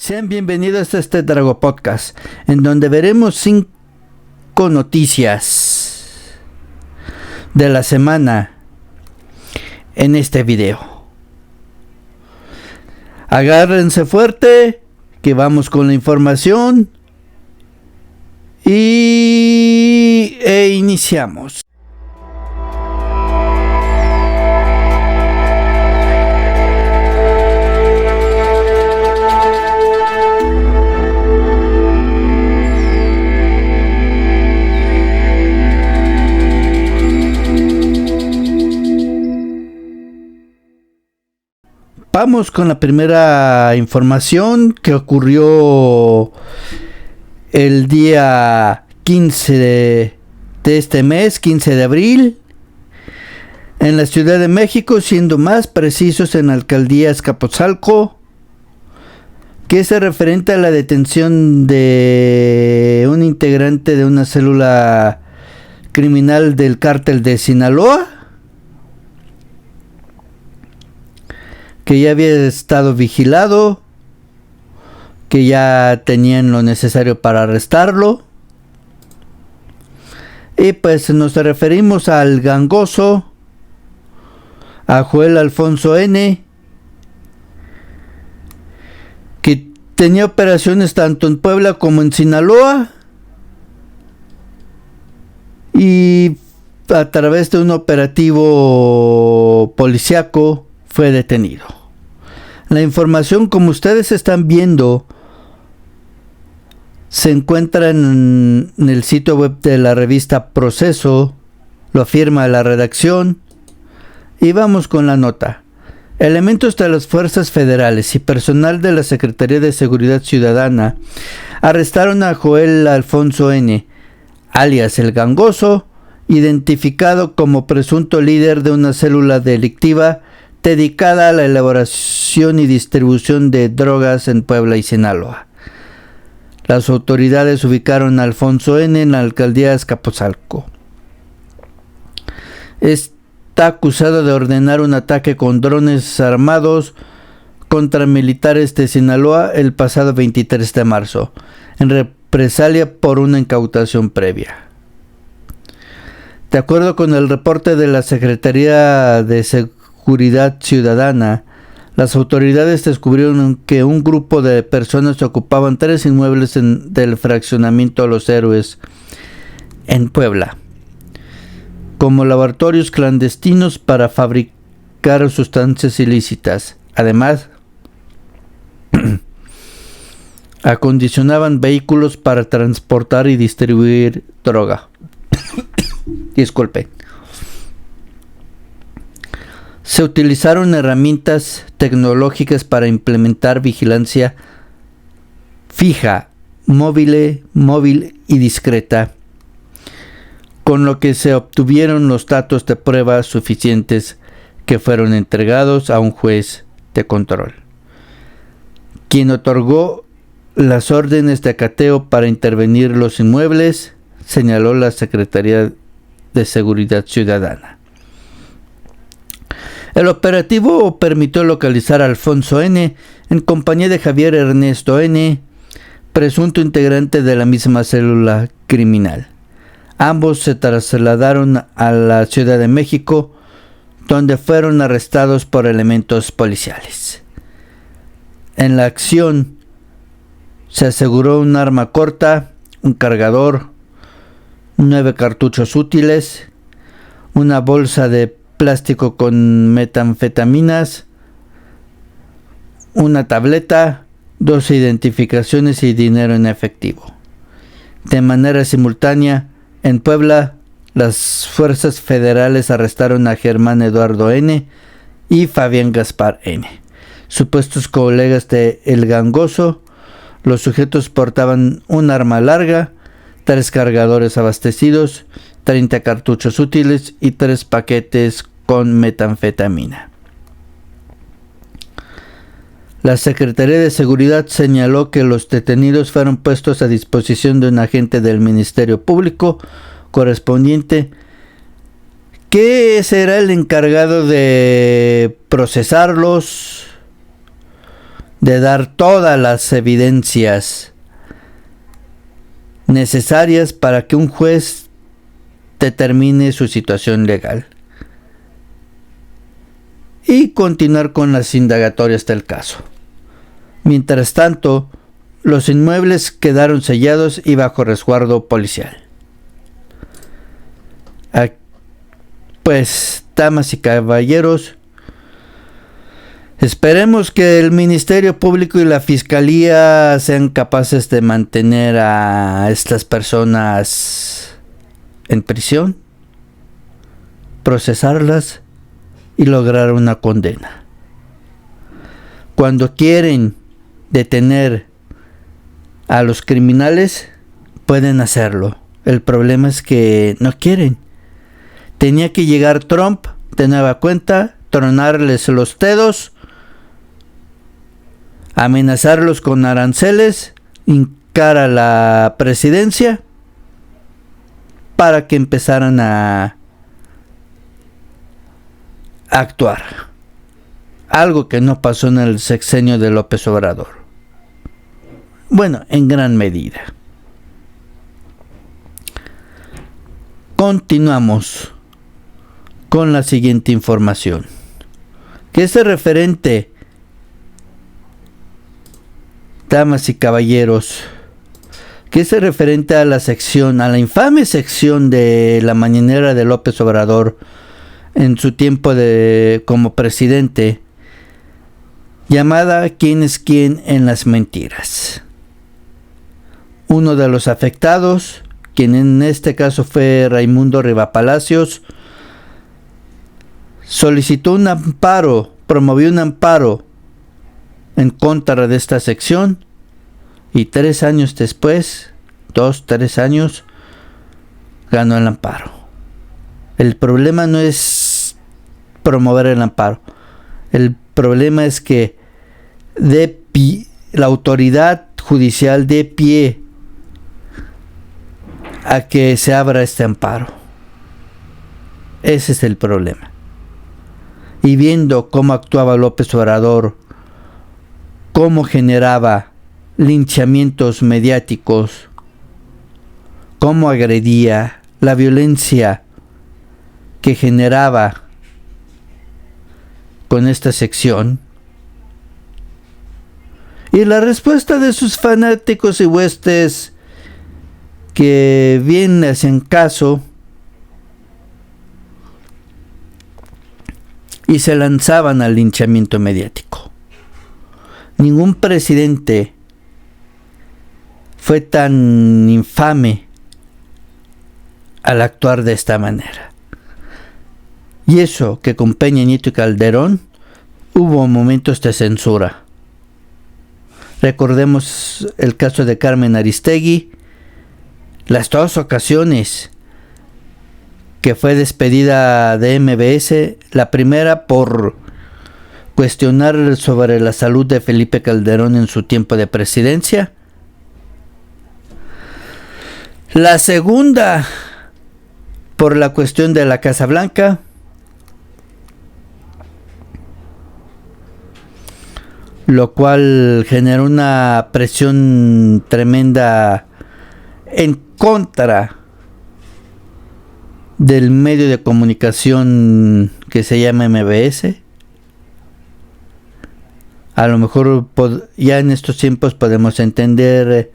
Sean bienvenidos a este Drago Podcast, en donde veremos 5 noticias de la semana en este video. Agárrense fuerte, que vamos con la información y iniciamos. Vamos con la primera información que ocurrió el día 15 de este mes, 15 de abril, en la Ciudad de México, siendo más precisos en la alcaldía Azcapotzalco, que es referente a la detención de un integrante de una célula criminal del cártel de Sinaloa, que ya había estado vigilado, que ya tenían lo necesario para arrestarlo. Y pues nos referimos al gangoso, a Joel Alfonso N., que tenía operaciones tanto en Puebla como en Sinaloa, y a través de un operativo policiaco fue detenido. La información, como ustedes están viendo, se encuentra en el sitio web de la revista Proceso, lo afirma la redacción, y vamos con la nota. Elementos de las fuerzas federales y personal de la Secretaría de Seguridad Ciudadana arrestaron a Joel Alfonso N., alias El Gangoso, identificado como presunto líder de una célula delictiva dedicada a la elaboración y distribución de drogas en Puebla y Sinaloa. Las autoridades ubicaron a Alfonso N. en la alcaldía de Azcapotzalco. Está acusado de ordenar un ataque con drones armados contra militares de Sinaloa el pasado 23 de marzo, en represalia por una incautación previa. De acuerdo con el reporte de la Secretaría de Seguridad Ciudadana, las autoridades descubrieron que un grupo de personas ocupaban 3 inmuebles del fraccionamiento Los Héroes en Puebla como laboratorios clandestinos para fabricar sustancias ilícitas. Además, acondicionaban vehículos para transportar y distribuir droga. Disculpe. Se utilizaron herramientas tecnológicas para implementar vigilancia fija, móvil y discreta, con lo que se obtuvieron los datos de pruebas suficientes que fueron entregados a un juez de control, quien otorgó las órdenes de cateo para intervenir los inmuebles, señaló la Secretaría de Seguridad Ciudadana. El operativo permitió localizar a Alfonso N. en compañía de Javier Ernesto N., presunto integrante de la misma célula criminal. Ambos se trasladaron a la Ciudad de México, donde fueron arrestados por elementos policiales. En la acción se aseguró un arma corta, un cargador, 9 cartuchos útiles, una bolsa de plástico con metanfetaminas, una tableta, 12 identificaciones y dinero en efectivo. De manera simultánea, en Puebla, las fuerzas federales arrestaron a Germán Eduardo N. y Fabián Gaspar N., supuestos colegas de El Gangoso. Los sujetos portaban un arma larga, 3 cargadores abastecidos, 30 cartuchos útiles y 3 paquetes con metanfetamina. La Secretaría de Seguridad señaló que los detenidos fueron puestos a disposición de un agente del Ministerio Público correspondiente, que será el encargado de procesarlos, de dar todas las evidencias necesarias para que un juez determine su situación legal y continuar con las indagatorias del caso. Mientras tanto, los inmuebles quedaron sellados y bajo resguardo policial. Pues, damas y caballeros, esperemos que el Ministerio Público y la Fiscalía sean capaces de mantener a estas personas en prisión, procesarlas y lograr una condena. Cuando quieren detener a los criminales, pueden hacerlo. El problema es que no quieren. Tenía que llegar Trump de nueva cuenta, tronarles los dedos, amenazarlos con aranceles, hincar a la presidencia para que empezaran a actuar. Algo que no pasó en el sexenio de López Obrador. Bueno, en gran medida. Continuamos con la siguiente información, que es referente, damas y caballeros, que es referente a la sección, a la infame sección de la mañanera de López Obrador en su tiempo como presidente, llamada ¿Quién es quién en las mentiras? Uno de los afectados, quien en este caso fue Raimundo Rivapalacios, solicitó un amparo, promovió un amparo en contra de esta sección y 3 años después, 3 años, ganó el amparo. El problema no es promover el amparo, el problema es que la autoridad judicial dé pie a que se abra este amparo. Ese es el problema. Y viendo cómo actuaba López Obrador, cómo generaba linchamientos mediáticos, cómo agredía, la violencia que generaba con esta sección, y la respuesta de sus fanáticos y huestes que bien le hacían caso y se lanzaban al linchamiento mediático. Ningún presidente fue tan infame al actuar de esta manera. Y eso que con Peña Nieto y Calderón hubo momentos de censura. Recordemos el caso de Carmen Aristegui, las 2 ocasiones que fue despedida de MBS, la primera por cuestionar sobre la salud de Felipe Calderón en su tiempo de presidencia, la segunda por la cuestión de la Casa Blanca, lo cual generó una presión tremenda en contra del medio de comunicación que se llama MBS. A lo mejor ya en estos tiempos podemos entender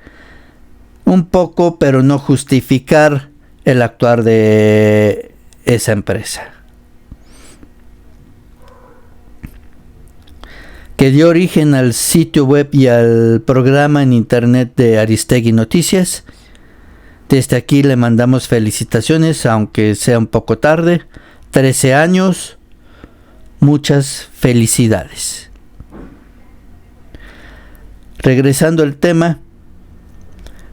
un poco, pero no justificar el actuar de esa empresa, que dio origen al sitio web y al programa en internet de Aristegui Noticias. Desde aquí le mandamos felicitaciones, aunque sea un poco tarde. 13 años, muchas felicidades. Regresando al tema,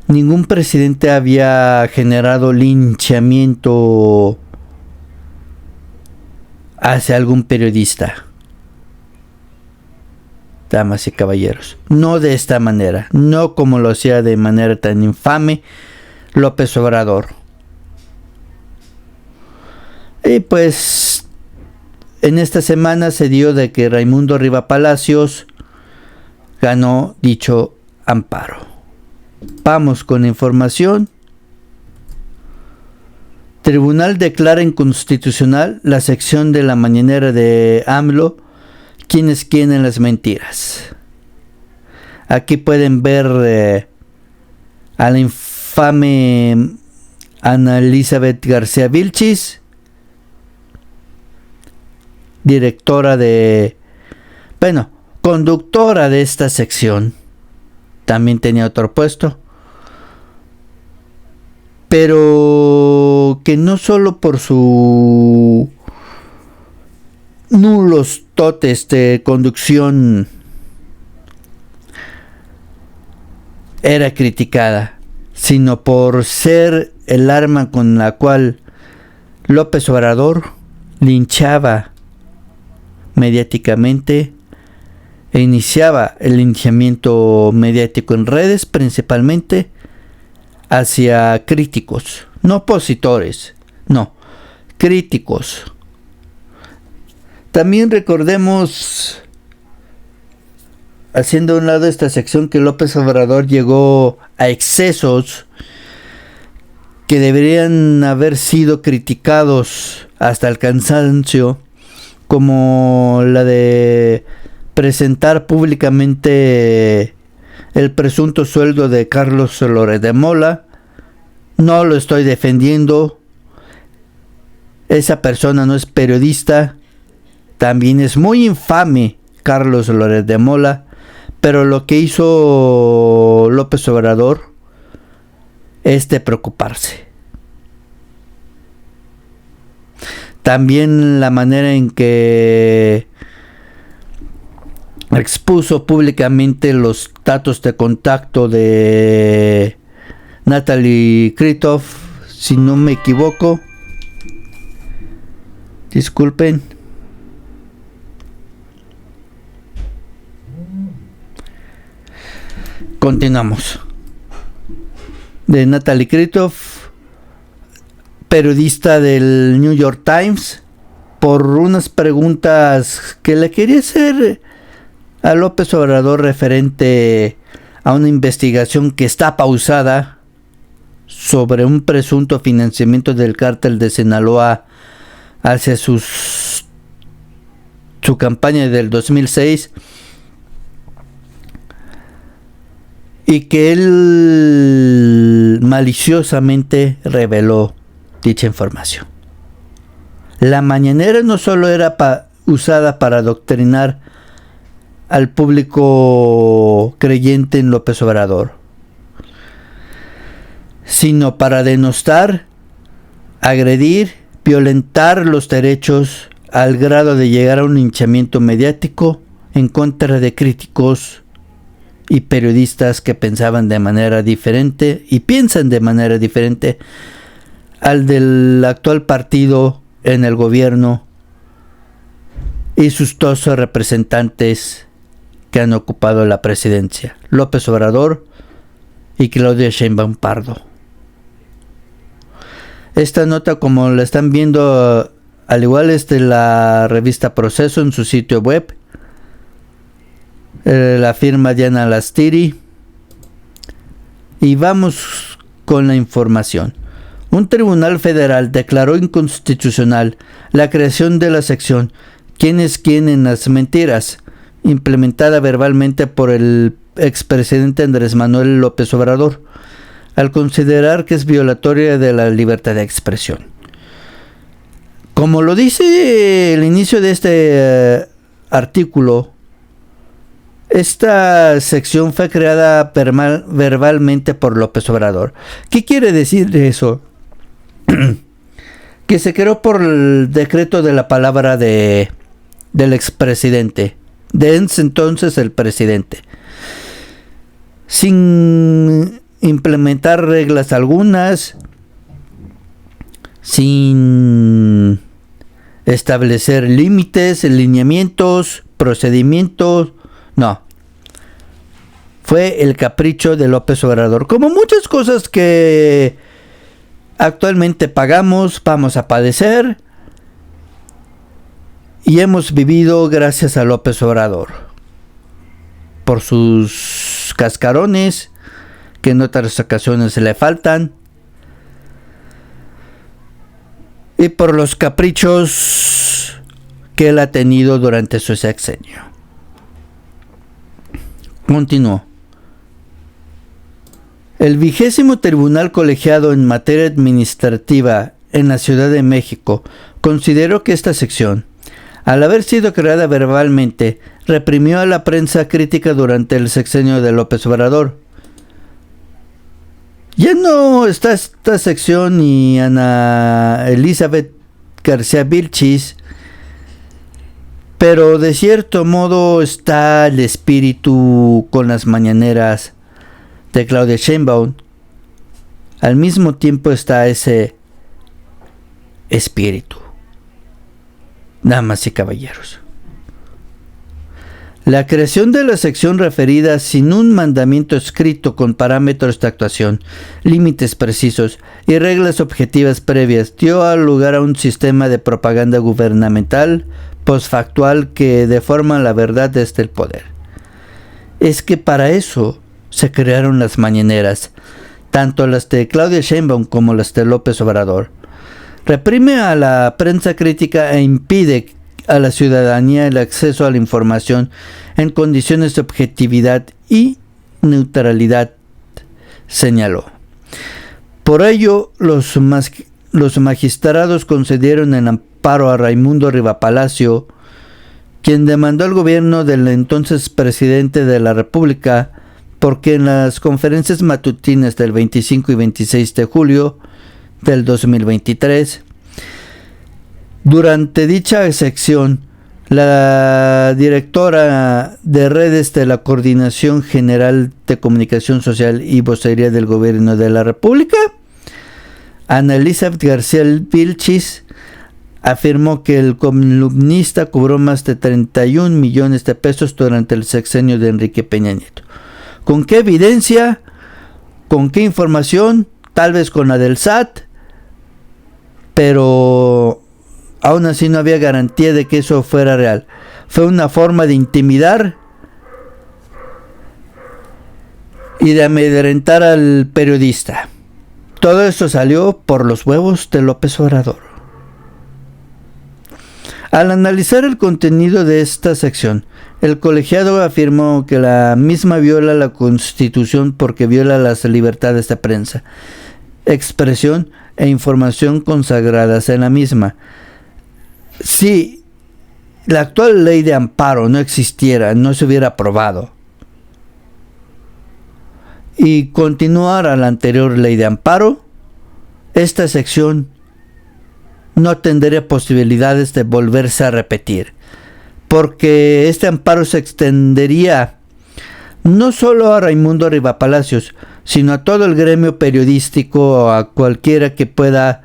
ningún presidente había generado linchamiento hacia algún periodista. Damas y caballeros, no de esta manera, no como lo hacía de manera tan infame López Obrador. Y pues en esta semana se dio de que Raimundo Rivapalacios ganó dicho amparo. Vamos con la información. Tribunal declara inconstitucional la sección de la mañanera de AMLO, quienes quieren las mentiras. Aquí pueden ver a la infame Ana Elizabeth García Vilchis, conductora de esta sección. También tenía otro puesto. Pero que no solo por su nulos dotes de conducción era criticada, sino por ser el arma con la cual López Obrador linchaba mediáticamente e iniciaba el linchamiento mediático en redes, principalmente hacia críticos, no opositores, no, críticos. También recordemos, haciendo a un lado esta sección, que López Obrador llegó a excesos que deberían haber sido criticados hasta el cansancio, como la de presentar públicamente el presunto sueldo de Carlos Loret de Mola. No lo estoy defendiendo. Esa persona no es periodista. También es muy infame Carlos Loret de Mola. Pero lo que hizo López Obrador es de preocuparse. También la manera en que expuso públicamente los datos de contacto de Natalie Kritov, si no me equivoco. Disculpen. Continuamos. De Natalie Kritov, periodista del New York Times, por unas preguntas que le quería hacer a López Obrador referente a una investigación que está pausada sobre un presunto financiamiento del cártel de Sinaloa hacia su campaña del 2006, y que él maliciosamente reveló dicha información. La mañanera no solo era usada para adoctrinar al público creyente en López Obrador, sino para denostar, agredir, violentar los derechos al grado de llegar a un linchamiento mediático en contra de críticos y periodistas que pensaban de manera diferente y piensan de manera diferente al del actual partido en el gobierno y sus dos representantes que han ocupado la presidencia, López Obrador y Claudia Sheinbaum Pardo. Esta nota, como la están viendo, al igual es de la revista Proceso en su sitio web, la firma Diana Lastiri. Y vamos con la información. Un tribunal federal declaró inconstitucional la creación de la sección ¿Quiénes quieren las mentiras?, implementada verbalmente por el expresidente Andrés Manuel López Obrador, al considerar que es violatoria de la libertad de expresión. Como lo dice el inicio de este artículo, esta sección fue creada verbalmente por López Obrador. ¿Qué quiere decir eso? Que se creó por el decreto de la palabra del expresidente, de entonces el presidente, sin implementar reglas algunas, sin establecer límites, lineamientos, procedimientos. No, fue el capricho de López Obrador, como muchas cosas que actualmente vamos a padecer y hemos vivido gracias a López Obrador. por sus cascarones, que en otras ocasiones se le faltan, y por los caprichos que él ha tenido durante su sexenio. Continuó. El 20º Tribunal Colegiado en Materia Administrativa en la Ciudad de México consideró que esta sección, al haber sido creada verbalmente, reprimió a la prensa crítica durante el sexenio de López Obrador. Ya no está esta sección y Ana Elizabeth García Vilchis, pero de cierto modo está el espíritu con las mañaneras de Claudia Sheinbaum. Al mismo tiempo está ese espíritu. Damas y caballeros, la creación de la sección referida sin un mandamiento escrito con parámetros de actuación, límites precisos y reglas objetivas previas dio lugar a un sistema de propaganda gubernamental postfactual que deforma la verdad desde el poder. Es que para eso se crearon las mañaneras, tanto las de Claudia Sheinbaum como las de López Obrador. Reprime a la prensa crítica e impide a la ciudadanía el acceso a la información en condiciones de objetividad y neutralidad, señaló. Por ello, los magistrados concedieron el amparo a Raimundo Rivapalacio, quien demandó al gobierno del entonces presidente de la República porque en las conferencias matutinas del 25 y 26 de julio del 2023, durante dicha sección, la directora de redes de la Coordinación General de Comunicación Social y Vocería del Gobierno de la República, Ana Elizabeth García Vilchis, afirmó que el columnista cobró más de 31 millones de pesos durante el sexenio de Enrique Peña Nieto. ¿Con qué evidencia? ¿Con qué información? Tal vez con la del SAT, pero aún así no había garantía de que eso fuera real. Fue una forma de intimidar y de amedrentar al periodista. Todo esto salió por los huevos de López Obrador. Al analizar el contenido de esta sección, el colegiado afirmó que la misma viola la Constitución porque viola las libertades de prensa, expresión e información consagradas en la misma. Si la actual ley de amparo no existiera, no se hubiera aprobado, y continuara la anterior ley de amparo, esta sección no tendría posibilidades de volverse a repetir, porque este amparo se extendería no solo a Raimundo Rivapalacios, sino a todo el gremio periodístico o a cualquiera que pueda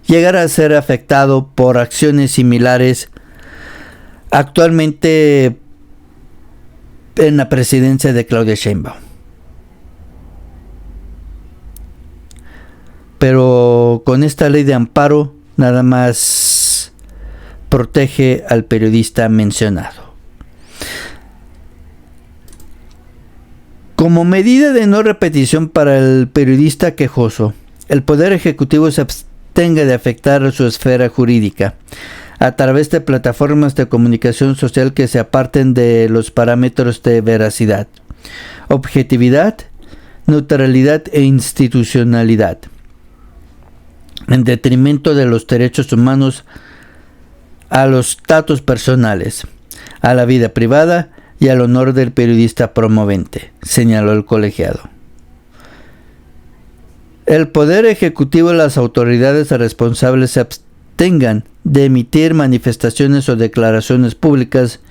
llegar a ser afectado por acciones similares actualmente en la presidencia de Claudia Sheinbaum. Pero con esta ley de amparo nada más protege al periodista mencionado. Como medida de no repetición para el periodista quejoso, el Poder Ejecutivo se abstenga de afectar su esfera jurídica a través de plataformas de comunicación social que se aparten de los parámetros de veracidad, objetividad, neutralidad e institucionalidad, en detrimento de los derechos humanos, a los datos personales, a la vida privada y al honor del periodista promovente, señaló el colegiado. El Poder Ejecutivo y las autoridades responsables se abstengan de emitir manifestaciones o declaraciones públicas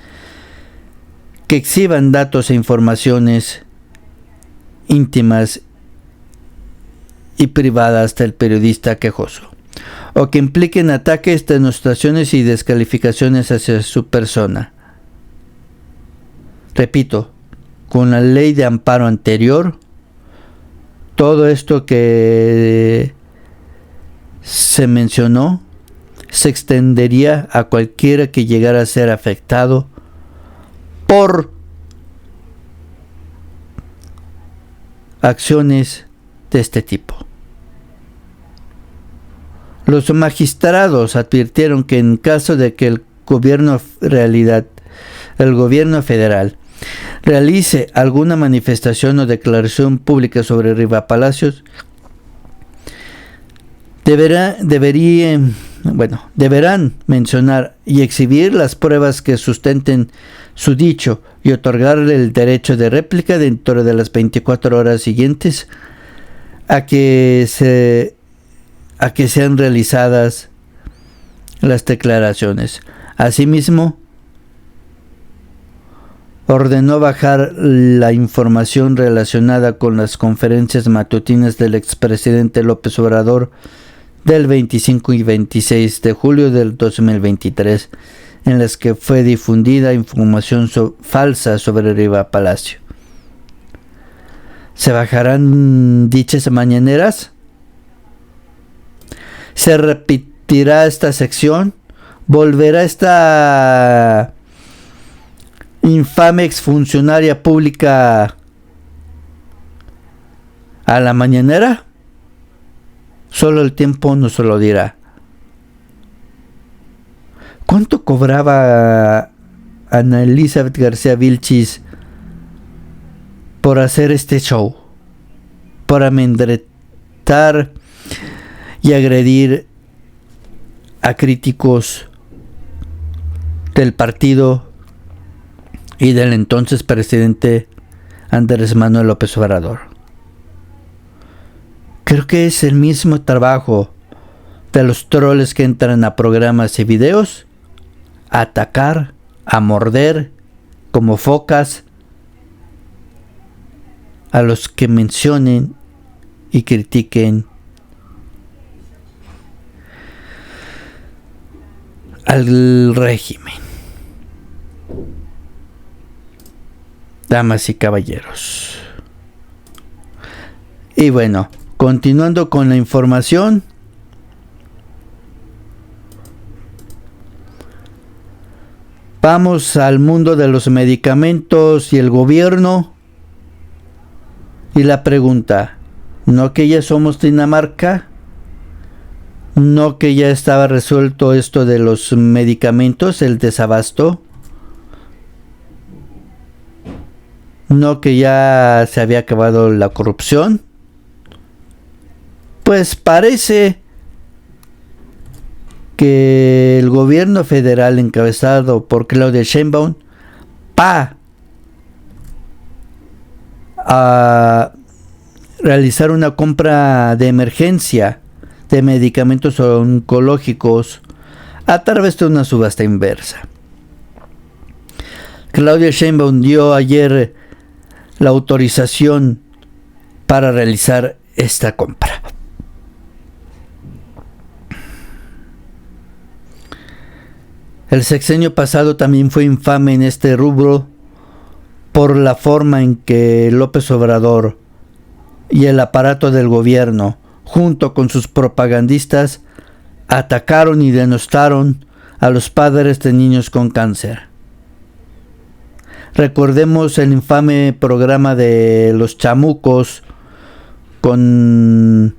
que exhiban datos e informaciones íntimas y privadas del periodista quejoso, o que impliquen ataques, denostaciones y descalificaciones hacia su persona. Repito, con la ley de amparo anterior, todo esto que se mencionó se extendería a cualquiera que llegara a ser afectado por acciones de este tipo. Los magistrados advirtieron que en caso de que el gobierno federal realice alguna manifestación o declaración pública sobre Riva Palacios, deberán mencionar y exhibir las pruebas que sustenten su dicho y otorgarle el derecho de réplica dentro de las 24 horas siguientes a que sean realizadas las declaraciones. Asimismo, ordenó bajar la información relacionada con las conferencias matutinas del expresidente López Obrador del 25 y 26 de julio del 2023, en las que fue difundida información falsa sobre Riva Palacio. ¿Se bajarán dichas mañaneras? ¿Se repetirá esta sección? ¿Volverá esta infame exfuncionaria pública a la mañanera? Solo el tiempo nos lo dirá. ¿Cuánto cobraba Ana Elizabeth García Vilchis por hacer este show? Por amedrentar y agredir a críticos del partido y del entonces presidente Andrés Manuel López Obrador. Creo que es el mismo trabajo de los troles que entran a programas y videos a atacar, a morder como focas a los que mencionen y critiquen al régimen. Damas y caballeros. Y bueno, continuando con la información, vamos al mundo de los medicamentos y el gobierno. Y la pregunta, ¿no que ya somos Dinamarca? ¿No que ya estaba resuelto esto de los medicamentos, el desabasto? ¿No que ya se había acabado la corrupción? Pues parece que el gobierno federal encabezado por Claudia Sheinbaum va a realizar una compra de emergencia de medicamentos oncológicos a través de una subasta inversa. Claudia Sheinbaum dio ayer la autorización para realizar esta compra. El sexenio pasado también fue infame en este rubro por la forma en que López Obrador y el aparato del gobierno, junto con sus propagandistas, atacaron y denostaron a los padres de niños con cáncer. Recordemos el infame programa de Los Chamucos con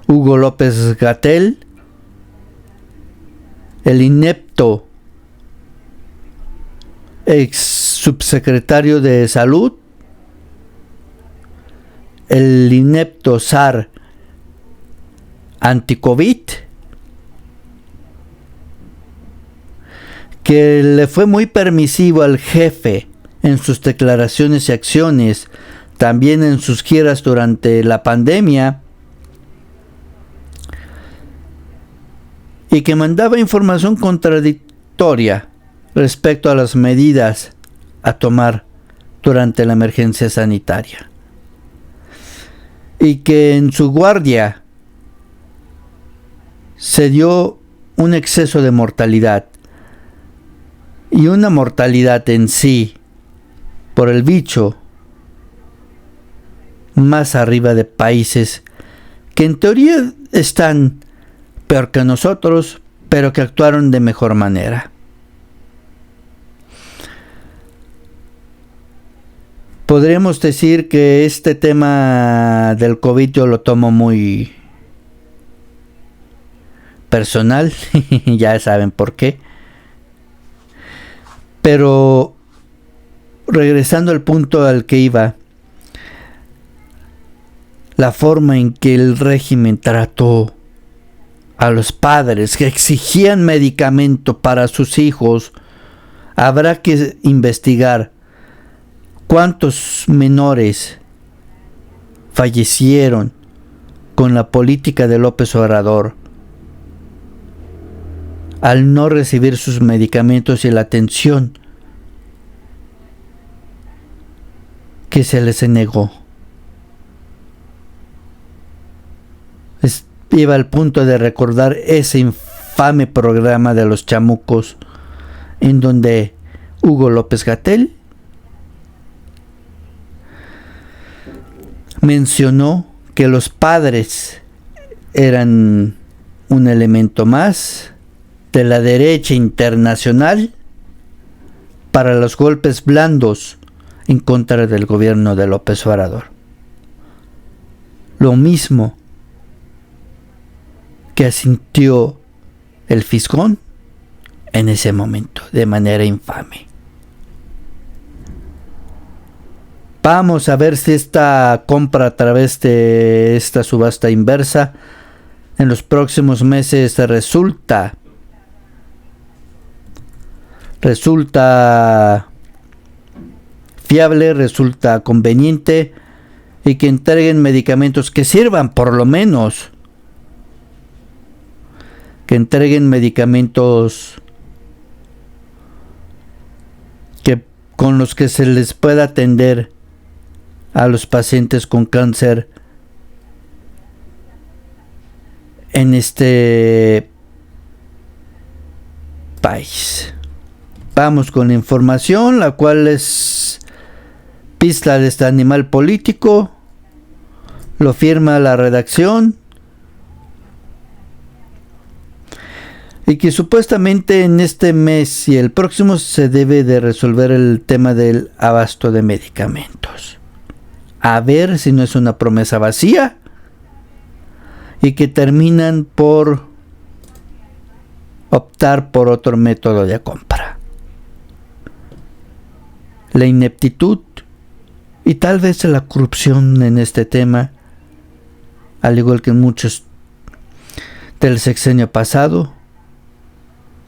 Hugo López-Gatell, el inepto ex subsecretario de Salud, el inepto zar anti-COVID, que le fue muy permisivo al jefe en sus declaraciones y acciones, también en sus giras durante la pandemia, y que mandaba información contradictoria respecto a las medidas a tomar durante la emergencia sanitaria, y que en su guardia se dio un exceso de mortalidad, y una mortalidad en sí por el bicho más arriba de países que en teoría están peor que nosotros, pero que actuaron de mejor manera. Podríamos decir que este tema del COVID yo lo tomo muy personal, ya saben por qué. Pero regresando al punto al que iba, la forma en que el régimen trató a los padres que exigían medicamento para sus hijos, habrá que investigar cuántos menores fallecieron con la política de López Obrador al no recibir sus medicamentos y la atención que se les negó. Iba al punto de recordar ese infame programa de los chamucos en donde Hugo López-Gatell mencionó que los padres eran un elemento más de la derecha internacional para los golpes blandos en contra del gobierno de López Obrador. Lo mismo que asintió el fisgón en ese momento, de manera infame. Vamos a ver si esta compra a través de esta subasta inversa en los próximos meses resulta fiable, resulta conveniente y que entreguen medicamentos que sirvan, por lo menos que entreguen medicamentos que con los que se les pueda atender a los pacientes con cáncer en este país. Vamos con la información, la cual es pista de este Animal Político. Lo firma la redacción. Y que supuestamente en este mes y el próximo se debe de resolver el tema del abasto de medicamentos. A ver si no es una promesa vacía y que terminan por optar por otro método de compra. La ineptitud y tal vez la corrupción en este tema, al igual que en muchos del sexenio pasado,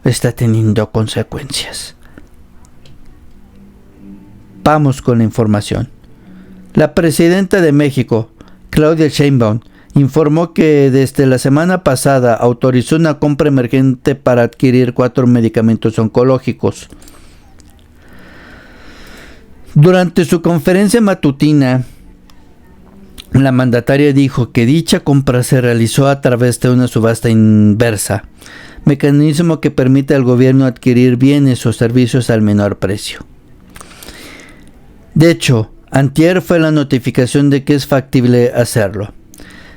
está teniendo consecuencias. Vamos con la información. La presidenta de México, Claudia Sheinbaum, informó que desde la semana pasada autorizó una compra emergente para adquirir 4 medicamentos oncológicos. Durante su conferencia matutina, la mandataria dijo que dicha compra se realizó a través de una subasta inversa, mecanismo que permite al gobierno adquirir bienes o servicios al menor precio. De hecho, antier fue la notificación de que es factible hacerlo.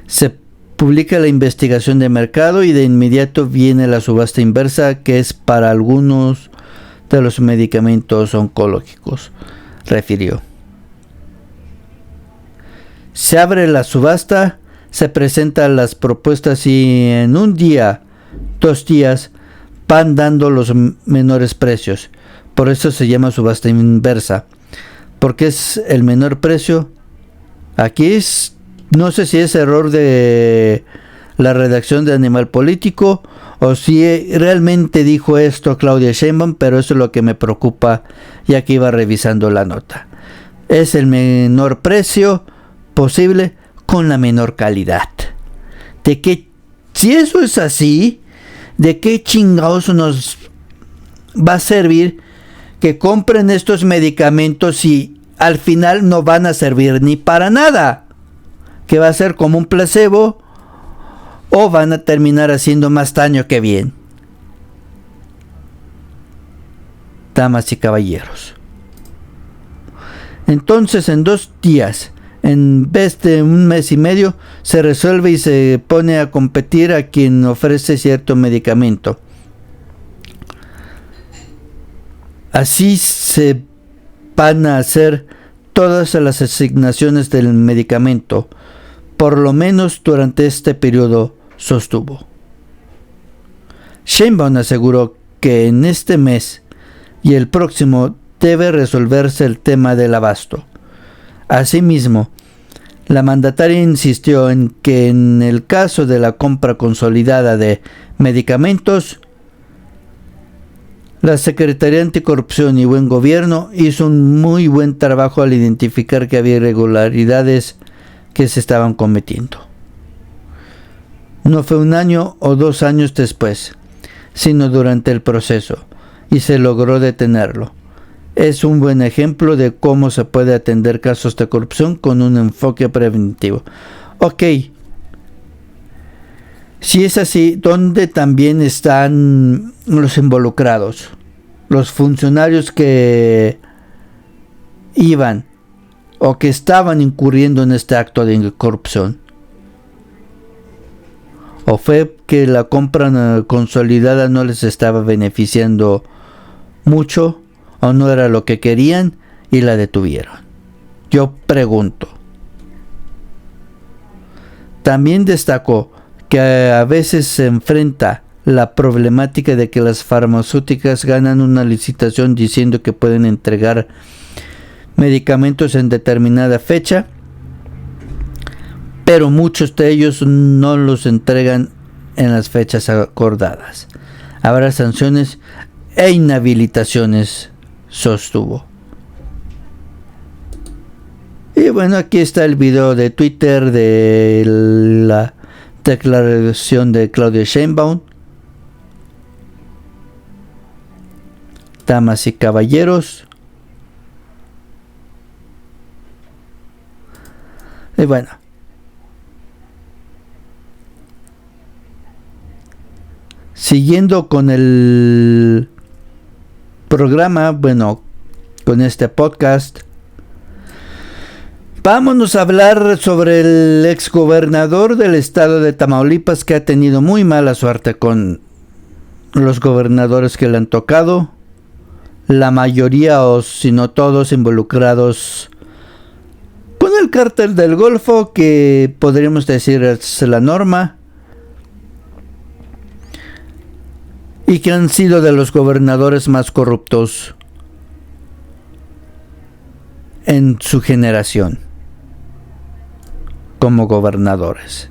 Se publica la investigación de mercado y de inmediato viene la subasta inversa, que es para algunos de los medicamentos oncológicos, refirió. Se abre la subasta, se presentan las propuestas y en un día, 2 días, van dando los menores precios. Por eso se llama subasta inversa, porque es el menor precio. Aquí es, no sé si es error de la redacción de Animal Político o si realmente dijo esto Claudia Sheinbaum, pero eso es lo que me preocupa ya que iba revisando la nota. Es el menor precio posible con la menor calidad. De que si eso es así, ¿de qué chingados nos va a servir que compren estos medicamentos si al final no van a servir ni para nada? Que va a ser como un placebo o van a terminar haciendo más daño que bien. Damas y caballeros. Entonces en 2 días, en vez de 1 mes y medio, se resuelve y se pone a competir a quien ofrece cierto medicamento. Así se van a hacer todas las asignaciones del medicamento, por lo menos durante este periodo, sostuvo. Sheinbaum aseguró que en este mes y el próximo debe resolverse el tema del abasto. Asimismo, la mandataria insistió en que en el caso de la compra consolidada de medicamentos, la Secretaría Anticorrupción y Buen Gobierno hizo un muy buen trabajo al identificar que había irregularidades que se estaban cometiendo. No fue 1 año o 2 años después, sino durante el proceso, y se logró detenerlo. Es un buen ejemplo de cómo se puede atender casos de corrupción con un enfoque preventivo. Ok, si es así, ¿dónde también están los involucrados? Los funcionarios que iban o que estaban incurriendo en este acto de corrupción. ¿O fue que la compra consolidada no les estaba beneficiando mucho o no era lo que querían y la detuvieron? Yo pregunto. También destacó que a veces se enfrenta la problemática de que las farmacéuticas ganan una licitación diciendo que pueden entregar medicamentos en determinada fecha, pero muchos de ellos no los entregan en las fechas acordadas. Habrá sanciones e inhabilitaciones, sostuvo. Y bueno, aquí está el video de Twitter de la declaración de Claudia Sheinbaum. Damas y caballeros. Y bueno, siguiendo con el programa, bueno, con este podcast, vámonos a hablar sobre el exgobernador del estado de Tamaulipas, que ha tenido muy mala suerte con los gobernadores que le han tocado. La mayoría, o si no todos, involucrados con el cártel del Golfo, que podríamos decir es la norma, y que han sido de los gobernadores más corruptos en su generación como gobernadores.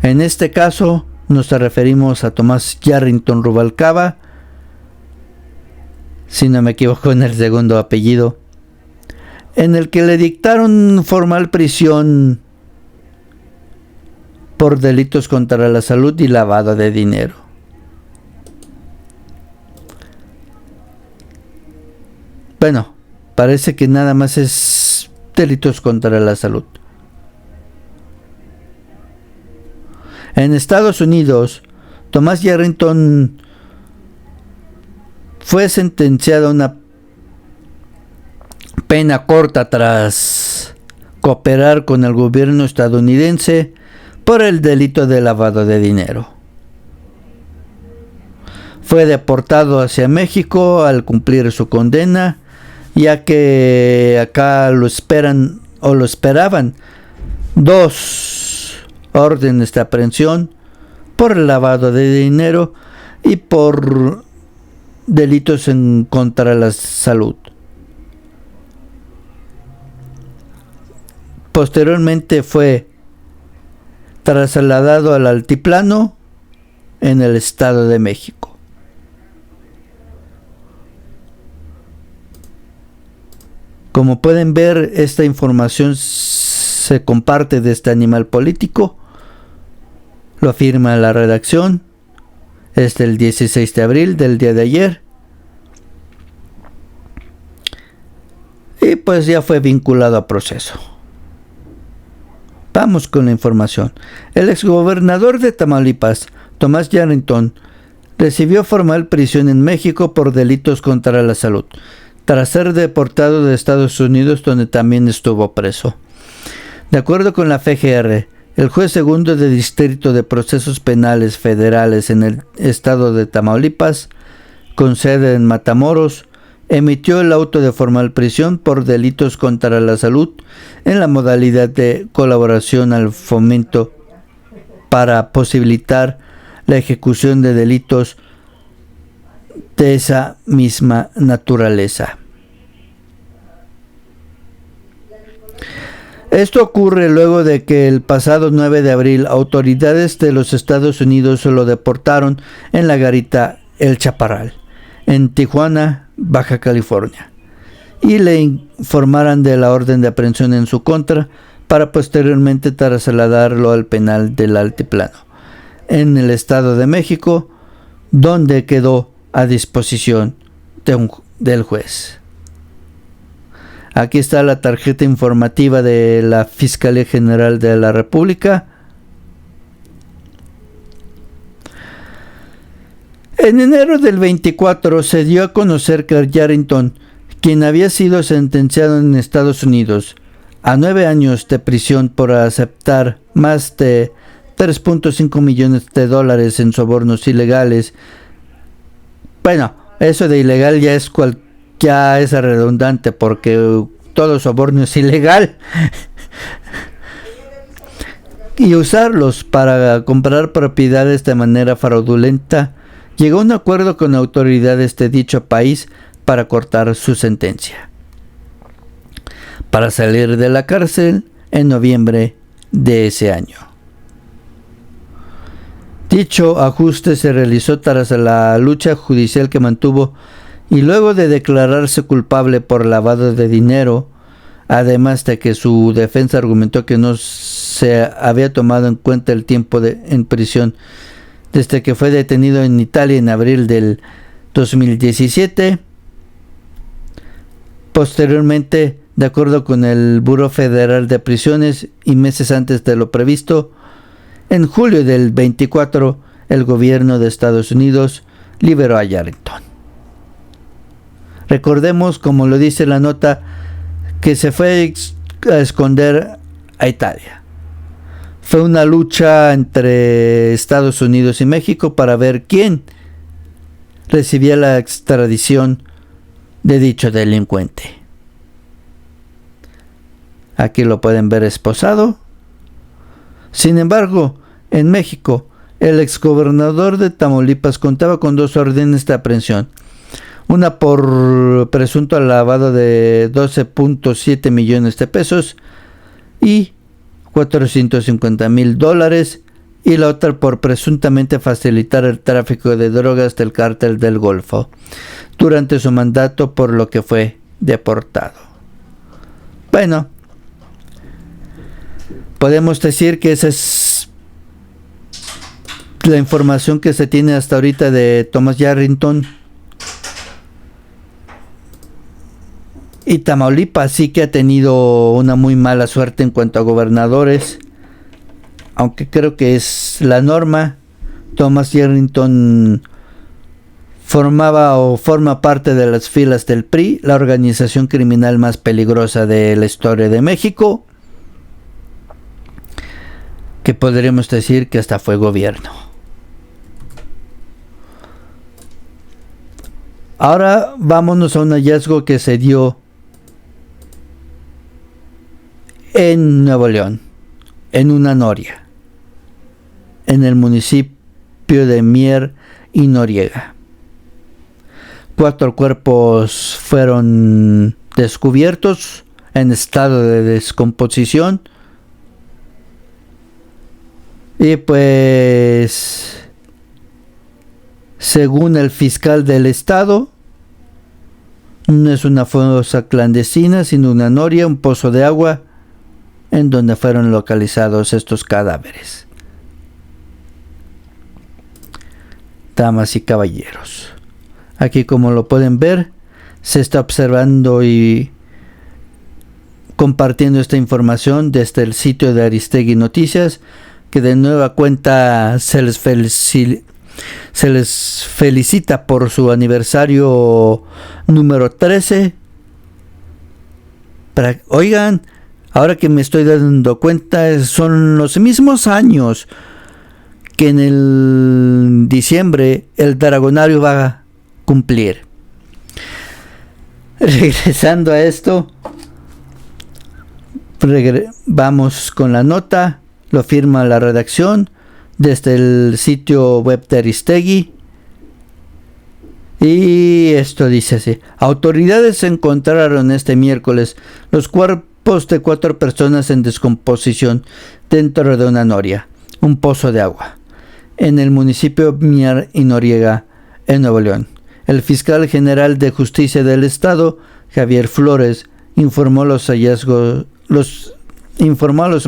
En este caso nos referimos a Tomás Yarrington Rubalcaba, si no me equivoco en el segundo apellido, en el que le dictaron formal prisión por delitos contra la salud y lavado de dinero. Bueno, parece que nada más es delitos contra la salud. En Estados Unidos, Tomás Yarrington fue sentenciado a una pena corta tras cooperar con el gobierno estadounidense por el delito de lavado de dinero. Fue deportado hacia México al cumplir su condena, ya que acá lo esperaban 2 órdenes de aprehensión por lavado de dinero y por delitos en contra de la salud. Posteriormente fue trasladado al altiplano en el Estado de México. Como pueden ver, esta información se comparte de este animal político. Lo afirma la redacción. Es del 16 de abril del día de ayer. Y pues ya fue vinculado a proceso. Vamos con la información. El exgobernador de Tamaulipas, Tomás Yarrington, recibió formal prisión en México por delitos contra la salud, tras ser deportado de Estados Unidos, donde también estuvo preso. De acuerdo con la FGR, el juez segundo de Distrito de Procesos Penales Federales en el estado de Tamaulipas, con sede en Matamoros, emitió el auto de formal prisión por delitos contra la salud en la modalidad de colaboración al fomento para posibilitar la ejecución de delitos de esa misma naturaleza. Esto ocurre luego de que el pasado 9 de abril autoridades de los Estados Unidos lo deportaron en la garita El Chaparral, en Tijuana, Baja California, y le informaran de la orden de aprehensión en su contra para posteriormente trasladarlo al penal del Altiplano, en el Estado de México, donde quedó a disposición del juez. Aquí está la tarjeta informativa de la Fiscalía General de la República. En enero del 24 se dio a conocer que Yarrington, quien había sido sentenciado en Estados Unidos a 9 años de prisión por aceptar más de 3.5 millones de dólares en sobornos ilegales. Bueno, eso de ilegal ya es redundante porque todo soborno es ilegal. Y usarlos para comprar propiedades de manera fraudulenta, llegó a un acuerdo con autoridades de dicho país para cortar su sentencia, para salir de la cárcel en noviembre de ese año. Dicho ajuste se realizó tras la lucha judicial que mantuvo y luego de declararse culpable por lavado de dinero, además de que su defensa argumentó que no se había tomado en cuenta el tiempo en prisión desde que fue detenido en Italia en abril del 2017. Posteriormente, de acuerdo con el Buró Federal de Prisiones y meses antes de lo previsto, en julio del 24, el gobierno de Estados Unidos liberó a Yarrington. Recordemos, como lo dice la nota, que se fue a esconder a Italia. Fue una lucha entre Estados Unidos y México para ver quién recibía la extradición de dicho delincuente. Aquí lo pueden ver esposado. Sin embargo, en México, el exgobernador de Tamaulipas contaba con 2 órdenes de aprehensión. Una por presunto lavado de 12.7 millones de pesos y $450,000, y la otra por presuntamente facilitar el tráfico de drogas del cártel del Golfo durante su mandato, por lo que fue deportado. Bueno, podemos decir que esa es la información que se tiene hasta ahorita de Thomas Yarrington. Y Tamaulipas sí que ha tenido una muy mala suerte en cuanto a gobernadores, aunque creo que es la norma. Thomas Yarrington forma parte de las filas del PRI, la organización criminal más peligrosa de la historia de México, que podríamos decir que hasta fue gobierno. Ahora vámonos a un hallazgo que se dio en Nuevo León, en una noria, en el municipio de Mier y Noriega. 4 cuerpos fueron descubiertos en estado de descomposición. Y pues, según el fiscal del estado, no es una fosa clandestina, sino una noria, un pozo de agua, en donde fueron localizados estos cadáveres. Damas y caballeros, aquí, como lo pueden ver, se está observando y compartiendo esta información desde el sitio de Aristegui Noticias, que de nueva cuenta se les felicita por su aniversario número 13. Oigan, ahora que me estoy dando cuenta, son los mismos años que en el diciembre el Dragonario va a cumplir. Regresando a esto, vamos con la nota. Lo firma la redacción desde el sitio web de Aristegui. Y esto dice así: autoridades encontraron este miércoles los cuerpos de 4 personas en descomposición dentro de una noria, un pozo de agua, en el municipio Mier y Noriega, en Nuevo León. El fiscal general de Justicia del Estado, Javier Flores, informó a los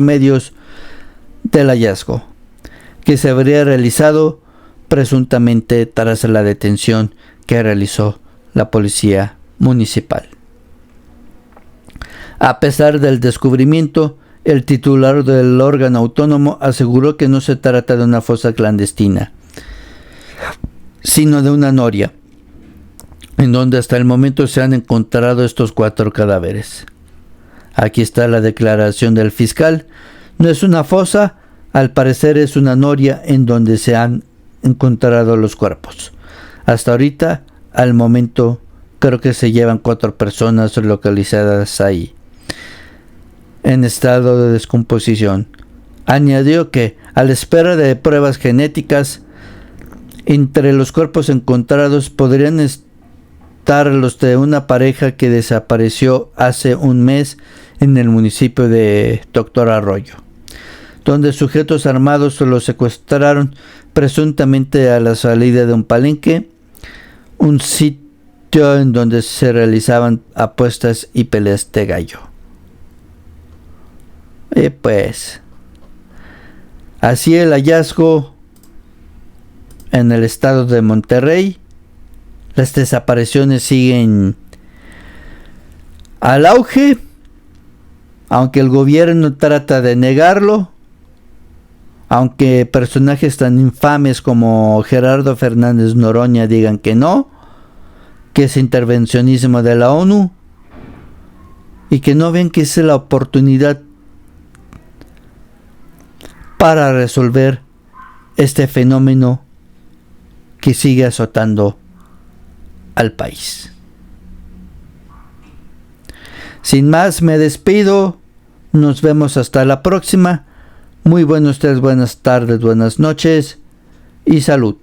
medios del hallazgo, que se habría realizado presuntamente tras la detención que realizó la policía municipal. A pesar del descubrimiento, el titular del órgano autónomo aseguró que no se trata de una fosa clandestina, sino de una noria, en donde hasta el momento se han encontrado estos 4 cadáveres. Aquí está la declaración del fiscal. No es una fosa, al parecer es una noria en donde se han encontrado los cuerpos. Hasta ahorita, al momento, creo que se llevan 4 personas localizadas ahí, en estado de descomposición. Añadió que, a la espera de pruebas genéticas, entre los cuerpos encontrados podrían estar los de una pareja que desapareció hace un mes en el municipio de Doctor Arroyo, donde sujetos armados los secuestraron presuntamente a la salida de un palenque, un sitio en donde se realizaban apuestas y peleas de gallo. Y pues, así el hallazgo en el estado de Monterrey. Las desapariciones siguen al auge, aunque el gobierno trata de negarlo, aunque personajes tan infames como Gerardo Fernández Noroña digan que no, que es intervencionismo de la ONU, y que no ven que es la oportunidad para resolver este fenómeno que sigue azotando al país. Sin más, me despido. Nos vemos hasta la próxima. Muy buenos días, buenas tardes, buenas noches y salud.